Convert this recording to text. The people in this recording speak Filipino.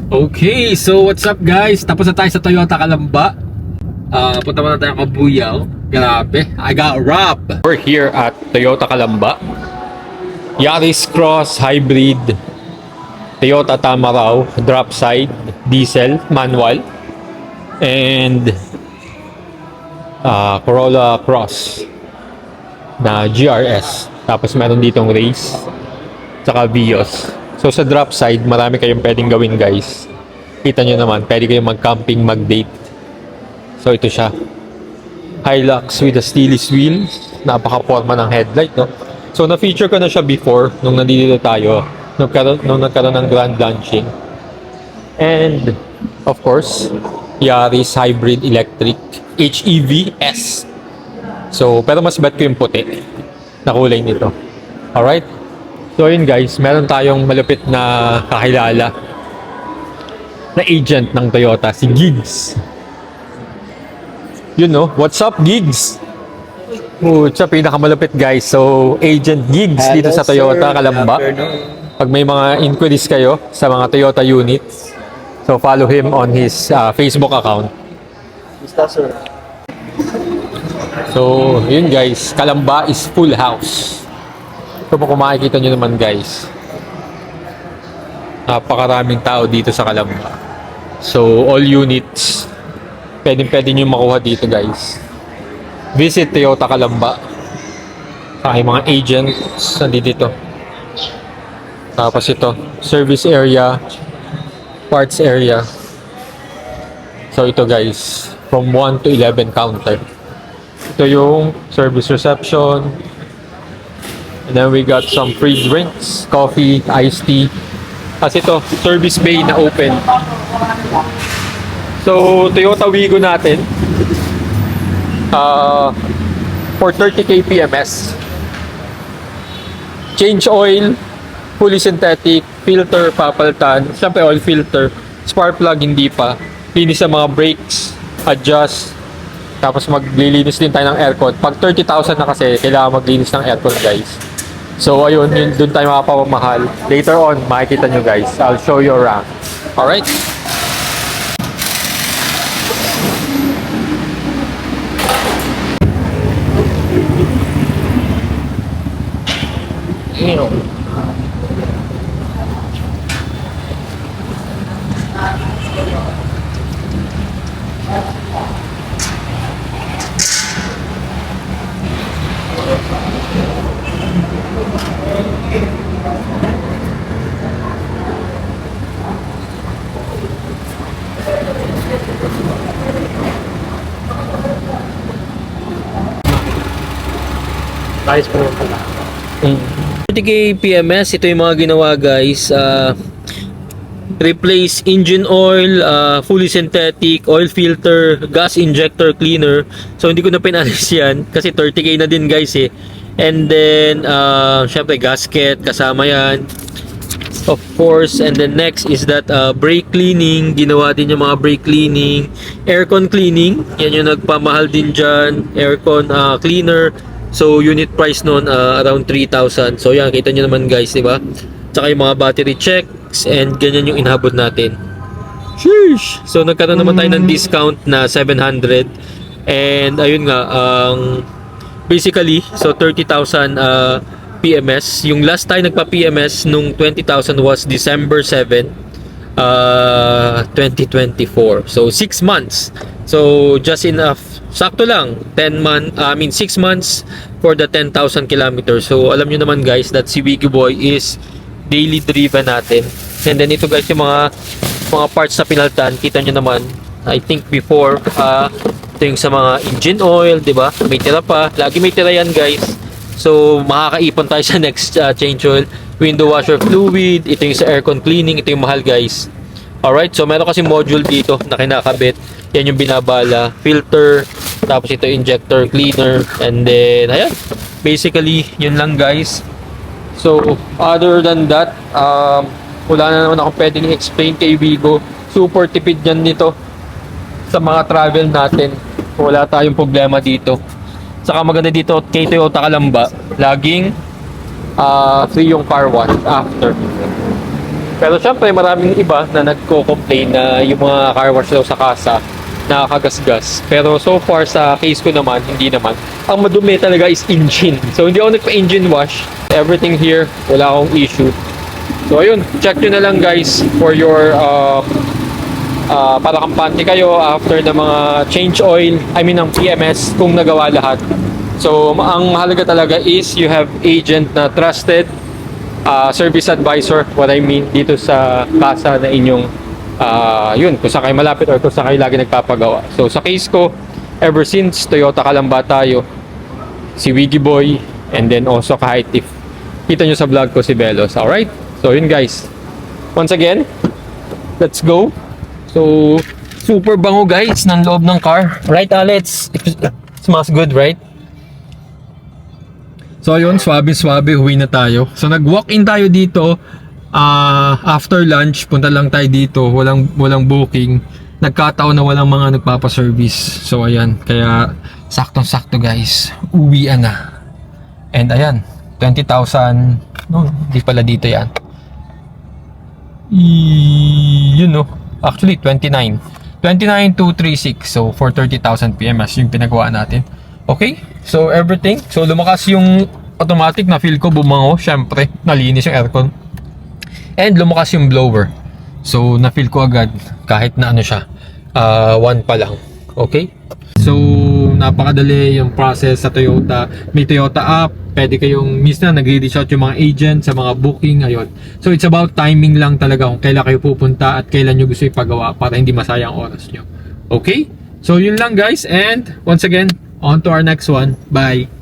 Okay, so what's up guys? Tapos na tayo sa Toyota Kalamba. Punta muna tayo Kabuyaw. Grabe, I got robbed. We're here at Toyota Kalamba. Yaris Cross Hybrid, Toyota Tamaraw, drop side, diesel, manual, and Corolla Cross na GRS. Tapos meron ditong race, tsaka Vios. So sa drop side, marami kayong pwedeng gawin guys. Kita nyo naman, pwede kayong mag-camping, mag-date. So ito siya. Hilux with a steeless wheel. Napaka-forma ng headlight, no? So na-feature ko na siya before, nung nandito tayo. Nung nagkaroon ng grand launching. And, of course, Yaris Hybrid Electric HEV-S. So, pero mas bet ko yung puti na kulay nito. Alright? So yun guys, meron tayong malupit na kakilala na agent ng Toyota, si Gigs. Yun no, what's up Gigs? Siya pinakamalupit guys. So agent Gigs dito sa Toyota Kalamba. Pag may mga inquiries kayo sa mga Toyota units, so follow him on his Facebook account. So yun guys, Kalamba is full house. So kung makikita nyo naman guys, napakaraming tao dito sa Kalamba. So all units, pwede nyo makuha dito guys. Visit Toyota Kalamba. Sa aking mga agents, nandito. Tapos ito, service area, parts area. So ito guys, from 1 to 11 counter. Ito yung service reception. And then we got some free drinks, coffee, iced tea. Kasi ito, service bay na open. So, Toyota Wigo natin. For 30k PMS. Change oil, fully synthetic, filter, papalitan. Siyempre oil filter. Spark plug, hindi pa. Linis sa mga brakes, adjust. Tapos maglilinis din tayo ng aircon. Pag 30,000 na kasi, kailangan maglinis ng aircon guys. So ayun, doon tayo makapamahal. Later on, makikita nyo guys. I'll show you around. Alright? Ayos po naman pala. 30k PMS, ito yung mga ginawa guys. Replace engine oil, fully synthetic, oil filter, gas injector cleaner. So hindi ko na pinalis yan kasi 30k na din guys eh. And then syempre gasket kasama yan. Of course, and then next is that brake cleaning. Ginawa din yung mga brake cleaning. Aircon cleaning, yan yung nagpamahal din dyan. Aircon cleaner. So unit price noon around 3,000. So yan, kita nyo naman guys, di ba? Tsaka yung mga battery checks and ganyan yung inhabot natin. Sheesh! So nagkaroon naman tayo ng discount na 700. And ayun nga, basically, so 30,000 PMS. Yung last time nagpa-PMS nung 20,000 was December 7, 2024. So 6 months. So just enough. Sakto lang, 6 months for the 10,000 kilometers. So alam nyo naman guys that si Wiggy Boy is daily driven natin. And then ito guys yung mga parts na pinaltan. Kita nyo naman, I think before ito yung sa mga engine oil, di ba? May tira pa, lagi may tira yan guys. So makakaipon tayo sa next change oil. Window washer fluid, ito yung sa aircon cleaning, ito yung mahal guys. Alright, so meron kasi module dito na kinakabit. Yan yung binabala, filter, tapos ito injector cleaner, and then ayan, basically yun lang guys. So other than that, wala na naman ako pwedeng explain kay Wigo. Super tipid yan nito sa mga travel natin. Wala tayong problema dito. Saka maganda dito kay Toyota Kalamba, laging free yung car wash after. Pero syempre, maraming iba na nagko-complain na yung mga car wash daw sa kasa nakakagasgas. Pero so far sa case ko naman, hindi naman. Ang madumi talaga is engine. So hindi ako nagpa-engine wash. Everything here, wala akong issue. So ayun, check nyo na lang guys for your para kampante kayo after ng mga change oil, I mean ng PMS kung nagawa lahat. So ang mahalaga talaga is you have agent na trusted, service advisor, what I mean dito sa kasa na inyong yun, kung saan kayo malapit or kung saan kayo lagi nagpapagawa. So sa case ko, ever since Toyota Kalamba tayo, si Wiggy Boy, and then also kahit if kita nyo sa vlog ko si Belos. Alright? So yun guys. Once again, let's go. So, super bango guys ng loob ng car. Right, Alex? It smells good, right? So yun, swabe-swabe, huwi na tayo. So nag-walk-in tayo dito. After lunch, punta lang tayo dito. Walang booking. Nagkataon na walang mga nagpapaservice. So ayan, kaya saktong-sakto guys. Uwian na. And ayan, 20,000. No, hindi pala dito yan. Yun no. Actually, 29,236. So, for 30,000 PMS yung pinagawa natin. Okay? So, everything. So, lumakas yung automatic na feel ko bumango. Syempre, nalinis yung aircon. And lumakas yung blower. So, na-feel ko agad kahit na ano siya. 1 pa lang. Okay? So, napakadali yung process sa Toyota. May Toyota app. Pwede kayong minsan nagre-reach out yung mga agent sa mga booking. Ayun. So, it's about timing lang talaga kung kailan kayo pupunta at kailan nyo gusto ipagawa para hindi masayang oras nyo. Okay? So, yun lang guys. And once again, on to our next one. Bye!